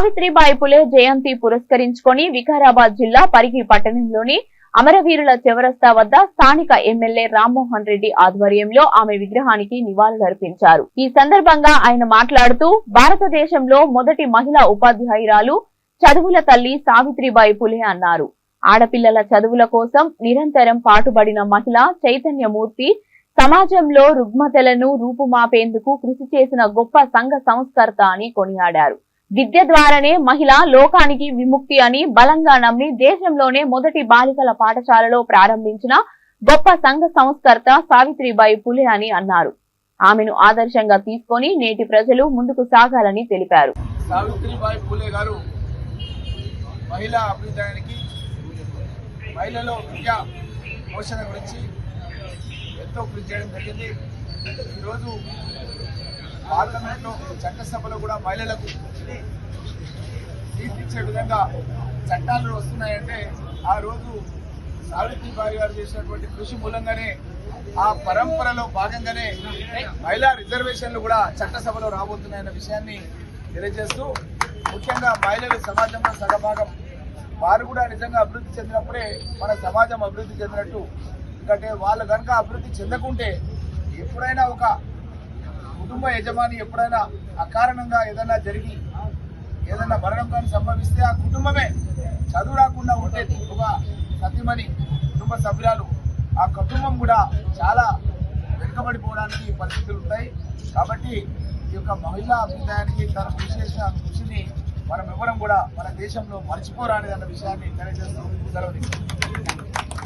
సావిత్రిబాయి పులే జయంతి పురస్కరించుకొని వికారాబాద్ జిల్లా పరిగి పట్టణంలోని అమరవీరుల చౌరస్తా వద్ద స్థానిక ఎమ్మెల్యే రామ్మోహన్ రెడ్డి ఆధ్వర్యంలో ఆమె విగ్రహానికి నివాళులర్పించారు। ఈ సందర్భంగా ఆయన మాట్లాడుతూ భారతదేశంలో మొదటి మహిళా ఉపాధ్యాయురాలు చదువుల తల్లి సావిత్రిబాయి పులే అన్నారు। ఆడపిల్లల చదువుల కోసం నిరంతరం పాటుపడిన మహిళ చైతన్యమూర్తి సమాజంలో రుగ్మతలను రూపుమాపేందుకు కృషి చేసిన గొప్ప సంఘ సంస్కర్త అని కొనియాడారు। విద్య ద్వారానే మహిళ లోకానికి విముక్తి అని బలంగా నమ్మి దేశంలోనే మొదటి బాలికల పాఠశాలలో ప్రారంభించిన గొప్ప సంఘ సంస్కర్త సావిత్రిబాయి పులే అని అన్నారు। ఆమెను ఆదర్శంగా తీసుకొని నేటి ప్రజలు ముందుకు సాగాలని తెలిపారు। సావిత్రిబాయి పులే గారు మహిళా అభ్యుదయానికి మహిళలో విద్యా పోషణ గురించి ఎంతో కృషి చేయడం జరిగింది। ఈరోజు పార్లమెంట్లో చట్టసభలో కూడా మహిళలకు సీట్ ఇచ్చే విధంగా చట్టాలు వస్తున్నాయంటే ఆ రోజు సావిత్రిబాయి గారు చేసినటువంటి కృషి మూలంగానే ఆ పరంపరలో భాగంగానే మహిళా రిజర్వేషన్లు కూడా చట్టసభలో రాబోతున్నాయన్న విషయాన్ని తెలియజేస్తూ ముఖ్యంగా మహిళలు సమాజంలో సగభాగం వారు కూడా నిజంగా అభివృద్ధి చెందినప్పుడే మన సమాజం అభివృద్ధి చెందినట్టు। ఎందుకంటే వాళ్ళు కనుక అభివృద్ధి చెందకుంటే ఎప్పుడైనా ఒక కుటుంబ యజమాని ఎప్పుడైనా అకారణంగా ఏదైనా జరిగి ఏదైనా మరణం కానీ సంభవిస్తే ఆ కుటుంబమే చదువు రాకుండా ఉంటే ఒక సతీమణి కుటుంబ సభ్యురాలు ఆ కుటుంబం కూడా చాలా వెనుకబడిపోవడానికి పరిస్థితులు ఉంటాయి। కాబట్టి ఈ యొక్క మహిళా అభ్యుదయానికి తన కృషి చేసిన కృషిని మనం ఎవరం కూడా మన దేశంలో మర్చిపోరాని అన్న విషయాన్ని తెలియజేస్తూ సెలవు.